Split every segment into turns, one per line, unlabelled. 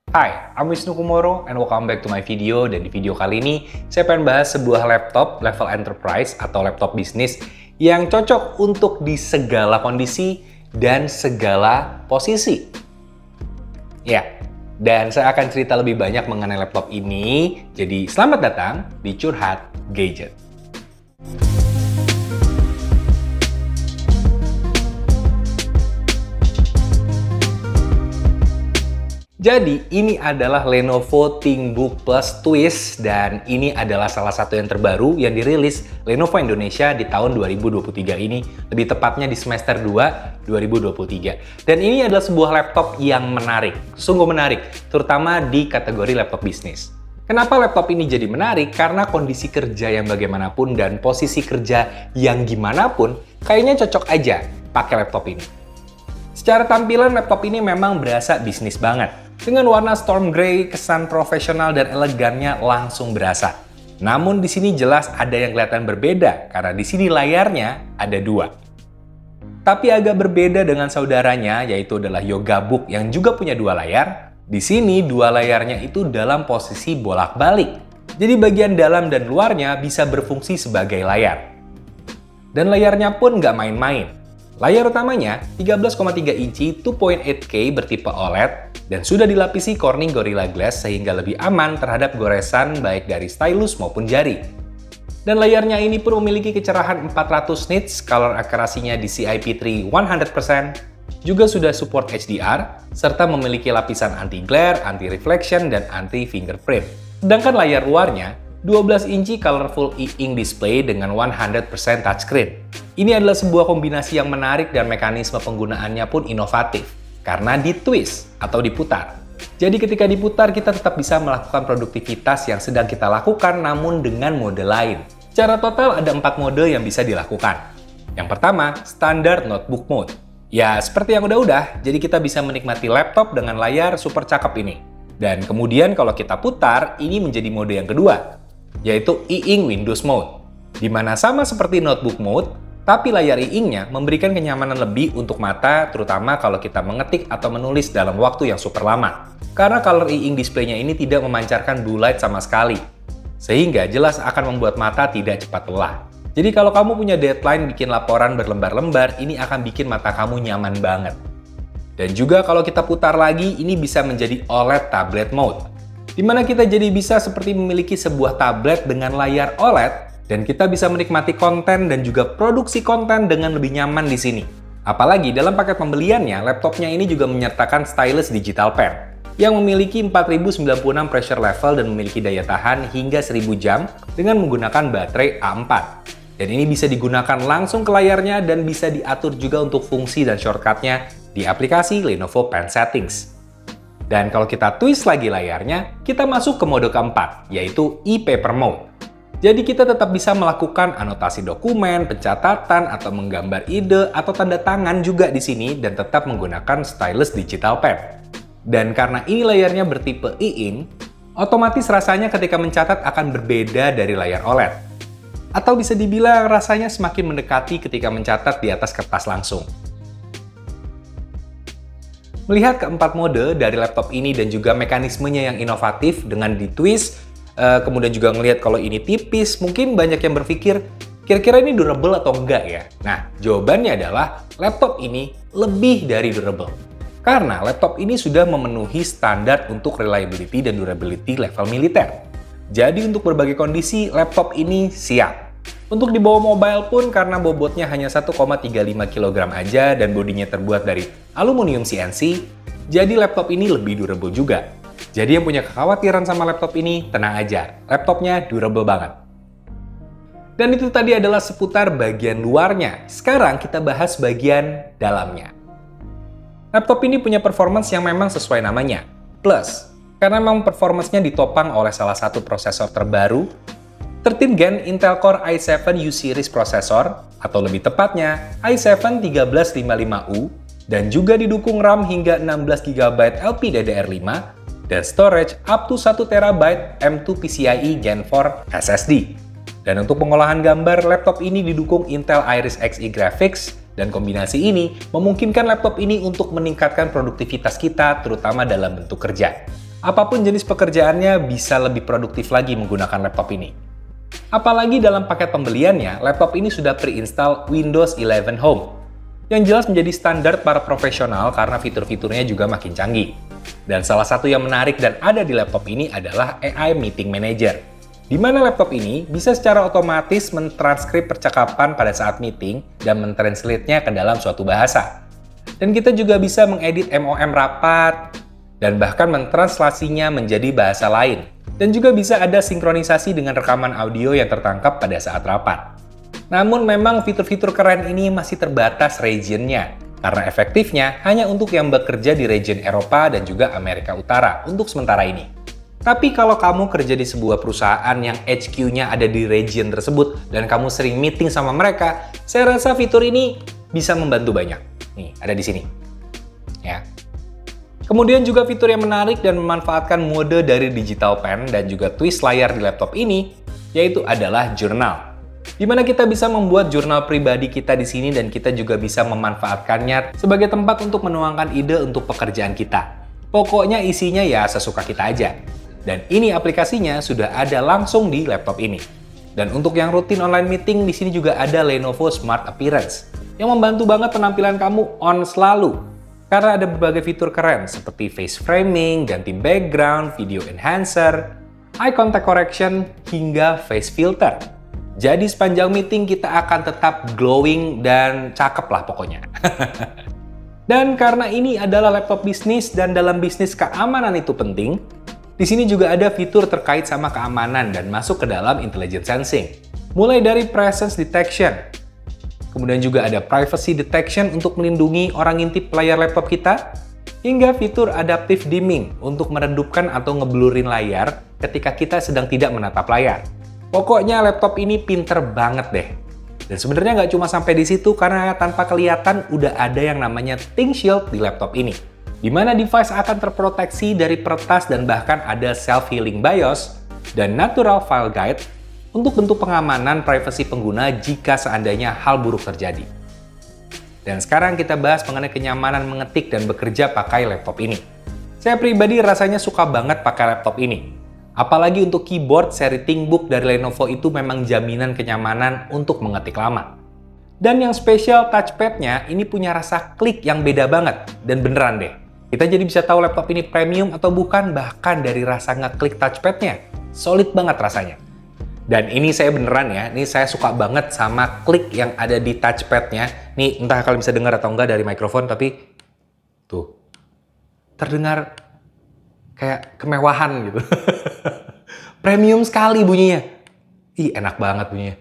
Hai, I'm Wisnu Kumoro and welcome back to my video. Dan di video kali ini, saya pengen bahas sebuah laptop level enterprise atau laptop bisnis yang cocok untuk di segala kondisi dan segala posisi. Ya, dan saya akan cerita lebih banyak mengenai laptop ini. Jadi selamat datang di Curhat Gadget. Jadi, ini adalah Lenovo ThinkBook Plus Twist dan ini adalah salah satu yang terbaru yang dirilis Lenovo Indonesia di tahun 2023 ini, lebih tepatnya di semester 2 2023. Dan ini adalah sebuah laptop yang menarik, sungguh menarik, terutama di kategori laptop bisnis. Kenapa laptop ini jadi menarik? Karena kondisi kerja yang bagaimanapun dan posisi kerja yang gimana pun, kayaknya cocok aja pakai laptop ini. Secara tampilan, laptop ini memang berasa bisnis banget. Dengan warna storm grey, kesan profesional dan elegannya langsung berasa. Namun di sini jelas ada yang kelihatan berbeda, karena di sini layarnya ada dua. Tapi agak berbeda dengan saudaranya, yaitu adalah Yogabook yang juga punya dua layar. Di sini dua layarnya itu dalam posisi bolak-balik. Jadi bagian dalam dan luarnya bisa berfungsi sebagai layar. Dan layarnya pun nggak main-main. Layar utamanya 13,3 inci 2.8K bertipe OLED dan sudah dilapisi Corning Gorilla Glass sehingga lebih aman terhadap goresan baik dari stylus maupun jari. Dan layarnya ini pun memiliki kecerahan 400 nits, color accuracy-nya DCI-P3 100%, juga sudah support HDR, serta memiliki lapisan anti-glare, anti-reflection, dan anti-fingerprint. Sedangkan layar luarnya 12 inci colorful e-ink display dengan 100% touchscreen. Ini adalah sebuah kombinasi yang menarik dan mekanisme penggunaannya pun inovatif karena ditwist atau diputar. Jadi ketika diputar kita tetap bisa melakukan produktivitas yang sedang kita lakukan namun dengan mode lain. Secara total ada 4 mode yang bisa dilakukan. Yang pertama, standar notebook mode. Ya seperti yang udah-udah, jadi kita bisa menikmati laptop dengan layar super cakep ini. Dan kemudian kalau kita putar, ini menjadi mode yang kedua, yaitu e-ink Windows mode. Dimana sama seperti notebook mode, tapi layar e-inknya memberikan kenyamanan lebih untuk mata, terutama kalau kita mengetik atau menulis dalam waktu yang super lama. Karena color e-ink display-nya ini tidak memancarkan blue light sama sekali, sehingga jelas akan membuat mata tidak cepat lelah. Jadi kalau kamu punya deadline bikin laporan berlembar-lembar, ini akan bikin mata kamu nyaman banget. Dan juga kalau kita putar lagi, ini bisa menjadi OLED tablet mode, dimana kita jadi bisa seperti memiliki sebuah tablet dengan layar OLED, dan kita bisa menikmati konten dan juga produksi konten dengan lebih nyaman di sini. Apalagi dalam paket pembeliannya, laptopnya ini juga menyertakan stylus digital pen yang memiliki 4096 pressure level dan memiliki daya tahan hingga 1000 jam dengan menggunakan baterai A4. Dan ini bisa digunakan langsung ke layarnya dan bisa diatur juga untuk fungsi dan shortcutnya di aplikasi Lenovo Pen Settings. Dan kalau kita twist lagi layarnya, kita masuk ke mode keempat, yaitu e-paper mode. Jadi kita tetap bisa melakukan anotasi dokumen, pencatatan, atau menggambar ide atau tanda tangan juga di sini dan tetap menggunakan stylus digital pen. Dan karena ini layarnya bertipe e-ink, otomatis rasanya ketika mencatat akan berbeda dari layar OLED. Atau bisa dibilang rasanya semakin mendekati ketika mencatat di atas kertas langsung. Melihat keempat mode dari laptop ini dan juga mekanismenya yang inovatif dengan ditwist, kemudian juga ngelihat kalau ini tipis, mungkin banyak yang berpikir, kira-kira ini durable atau enggak ya? Nah, jawabannya adalah laptop ini lebih dari durable. Karena laptop ini sudah memenuhi standar untuk reliability dan durability level militer. Jadi untuk berbagai kondisi, laptop ini siap. Untuk dibawa mobile pun karena bobotnya hanya 1,35 kg aja dan bodinya terbuat dari aluminium CNC, jadi laptop ini lebih durable juga. Jadi yang punya kekhawatiran sama laptop ini, tenang aja, laptopnya durable banget. Dan itu tadi adalah seputar bagian luarnya. Sekarang kita bahas bagian dalamnya. Laptop ini punya performance yang memang sesuai namanya, plus. Karena memang performance-nya ditopang oleh salah satu prosesor terbaru, 13 Gen Intel Core i7 U-Series processor, atau lebih tepatnya i7 1355U, dan juga didukung RAM hingga 16GB LPDDR5, dan storage up to 1TB M2 PCIe Gen 4 SSD. Dan untuk pengolahan gambar, laptop ini didukung Intel Iris Xe Graphics, dan kombinasi ini memungkinkan laptop ini untuk meningkatkan produktivitas kita, terutama dalam bentuk kerja. Apapun jenis pekerjaannya bisa lebih produktif lagi menggunakan laptop ini. Apalagi dalam paket pembeliannya, laptop ini sudah pre-install Windows 11 Home, yang jelas menjadi standar para profesional karena fitur-fiturnya juga makin canggih. Dan salah satu yang menarik dan ada di laptop ini adalah AI Meeting Manager, di mana laptop ini bisa secara otomatis mentranskrip percakapan pada saat meeting dan mentranslate-nya ke dalam suatu bahasa. Dan kita juga bisa mengedit MOM rapat, dan bahkan mentranslasinya menjadi bahasa lain. Dan juga bisa ada sinkronisasi dengan rekaman audio yang tertangkap pada saat rapat. Namun memang fitur-fitur keren ini masih terbatas regionnya, karena efektifnya hanya untuk yang bekerja di region Eropa dan juga Amerika Utara untuk sementara ini. Tapi kalau kamu kerja di sebuah perusahaan yang HQ-nya ada di region tersebut dan kamu sering meeting sama mereka, saya rasa fitur ini bisa membantu banyak. Nih, ada di sini. Ya. Kemudian juga fitur yang menarik dan memanfaatkan mode dari digital pen dan juga twist layar di laptop ini, yaitu adalah jurnal. Di mana kita bisa membuat jurnal pribadi kita di sini dan kita juga bisa memanfaatkannya sebagai tempat untuk menuangkan ide untuk pekerjaan kita. Pokoknya isinya ya sesuka kita aja. Dan ini aplikasinya sudah ada langsung di laptop ini. Dan untuk yang rutin online meeting, di sini juga ada Lenovo Smart Appearance yang membantu banget penampilan kamu on selalu. Karena ada berbagai fitur keren seperti face framing, ganti background, video enhancer, eye contact correction, hingga face filter. Jadi sepanjang meeting kita akan tetap glowing dan cakep lah pokoknya. Dan karena ini adalah laptop bisnis dan dalam bisnis keamanan itu penting, di sini juga ada fitur terkait sama keamanan dan masuk ke dalam intelligent sensing. Mulai dari presence detection, kemudian juga ada privacy detection untuk melindungi orang ngintip layar laptop kita, hingga fitur adaptive dimming untuk meredupkan atau ngeblurin layar ketika kita sedang tidak menatap layar. Pokoknya laptop ini pinter banget deh. Dan sebenarnya nggak cuma sampai di situ, karena tanpa kelihatan udah ada yang namanya ThinkShield di laptop ini, di mana device akan terproteksi dari peretas dan bahkan ada self-healing BIOS dan natural file guide untuk bentuk pengamanan privasi pengguna jika seandainya hal buruk terjadi. Dan sekarang kita bahas mengenai kenyamanan mengetik dan bekerja pakai laptop ini. Saya pribadi rasanya suka banget pakai laptop ini. Apalagi untuk keyboard seri ThinkBook dari Lenovo itu memang jaminan kenyamanan untuk mengetik lama. Dan yang spesial touchpad-nya ini punya rasa klik yang beda banget. Dan beneran deh, kita jadi bisa tahu laptop ini premium atau bukan bahkan dari rasa ngeklik touchpad-nya. Solid banget rasanya. Dan ini saya beneran ya, ini saya suka banget sama klik yang ada di touchpad-nya. Nih, entah kalian bisa dengar atau enggak dari mikrofon, tapi tuh, terdengar kayak kemewahan gitu. Premium sekali bunyinya. Ih, enak banget bunyinya.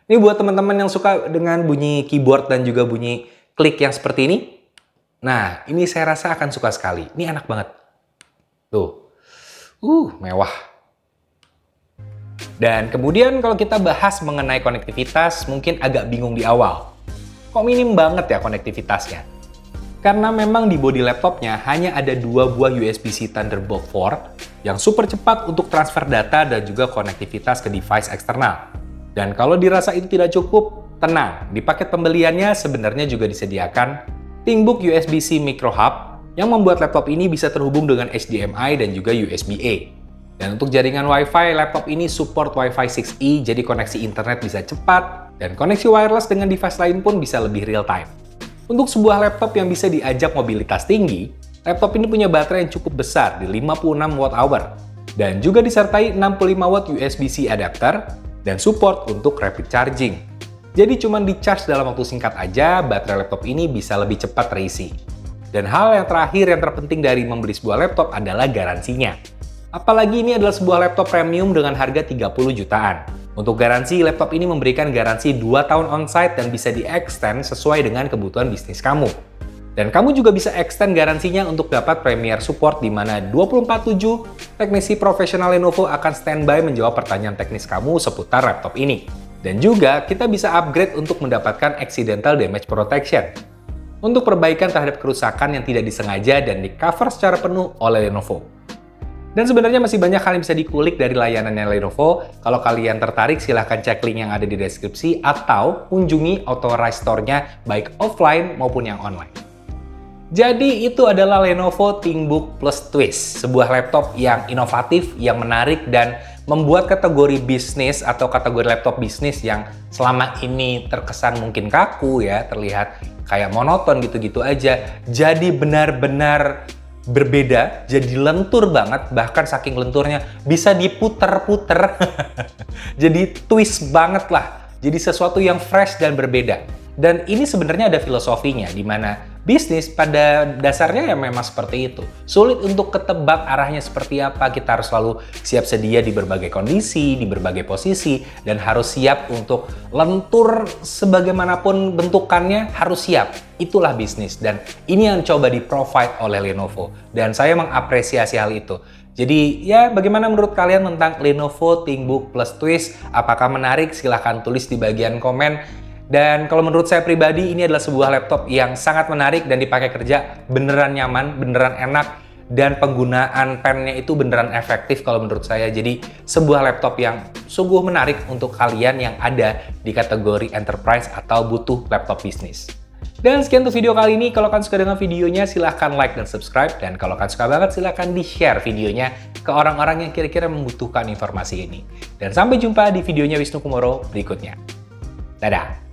Ini buat teman-teman yang suka dengan bunyi keyboard dan juga bunyi klik yang seperti ini. Nah, ini saya rasa akan suka sekali. Ini enak banget. Tuh. Mewah. Dan kemudian kalau kita bahas mengenai konektivitas, mungkin agak bingung di awal. Kok minim banget ya konektivitasnya? Karena memang di bodi laptopnya hanya ada 2 buah USB-C Thunderbolt 4 yang super cepat untuk transfer data dan juga konektivitas ke device eksternal. Dan kalau dirasa itu tidak cukup, tenang, di paket pembeliannya sebenarnya juga disediakan ThinkBook USB-C Micro Hub yang membuat laptop ini bisa terhubung dengan HDMI dan juga USB-A. Dan untuk jaringan Wi-Fi, laptop ini support Wi-Fi 6E, jadi koneksi internet bisa cepat, dan koneksi wireless dengan device lain pun bisa lebih real time. Untuk sebuah laptop yang bisa diajak mobilitas tinggi, laptop ini punya baterai yang cukup besar di 56 Wh, dan juga disertai 65 Watt USB-C adapter, dan support untuk rapid charging. Jadi cuma di-charge dalam waktu singkat aja, baterai laptop ini bisa lebih cepat terisi. Dan hal yang terakhir yang terpenting dari membeli sebuah laptop adalah garansinya. Apalagi ini adalah sebuah laptop premium dengan harga 30 jutaan. Untuk garansi, laptop ini memberikan garansi 2 tahun on-site dan bisa di-extend sesuai dengan kebutuhan bisnis kamu. Dan kamu juga bisa extend garansinya untuk dapat Premier Support di mana 24/7 teknisi profesional Lenovo akan standby menjawab pertanyaan teknis kamu seputar laptop ini. Dan juga kita bisa upgrade untuk mendapatkan Accidental Damage Protection untuk perbaikan terhadap kerusakan yang tidak disengaja dan di-cover secara penuh oleh Lenovo. Dan sebenarnya masih banyak hal yang bisa dikulik dari layanannya Lenovo. Kalau kalian tertarik, silahkan cek link yang ada di deskripsi atau kunjungi authorized store-nya baik offline maupun yang online. Jadi itu adalah Lenovo ThinkBook Plus Twist, sebuah laptop yang inovatif, yang menarik, dan membuat kategori bisnis atau kategori laptop bisnis yang selama ini terkesan mungkin kaku ya, terlihat kayak monoton gitu-gitu aja, jadi benar-benar berbeda, jadi lentur banget, bahkan saking lenturnya bisa diputer-puter. Jadi twist banget lah, jadi sesuatu yang fresh dan berbeda. Dan ini sebenarnya ada filosofinya, di mana bisnis pada dasarnya ya memang seperti itu. Sulit untuk ketebak arahnya seperti apa, kita harus selalu siap sedia di berbagai kondisi, di berbagai posisi, dan harus siap untuk lentur sebagaimanapun bentukannya, harus siap. Itulah bisnis, dan ini yang coba di-provide oleh Lenovo. Dan saya mengapresiasi hal itu. Jadi ya bagaimana menurut kalian tentang Lenovo ThinkBook Plus Twist? Apakah menarik? Silahkan tulis di bagian komen. Dan kalau menurut saya pribadi, ini adalah sebuah laptop yang sangat menarik dan dipakai kerja beneran nyaman, beneran enak, dan penggunaan pennya itu beneran efektif kalau menurut saya. Jadi sebuah laptop yang sungguh menarik untuk kalian yang ada di kategori enterprise atau butuh laptop bisnis. Dan sekian untuk video kali ini. Kalau kalian suka dengan videonya, silahkan like dan subscribe. Dan kalau kalian suka banget, silahkan di-share videonya ke orang-orang yang kira-kira membutuhkan informasi ini. Dan sampai jumpa di videonya Wisnu Kumoro berikutnya. Dadah!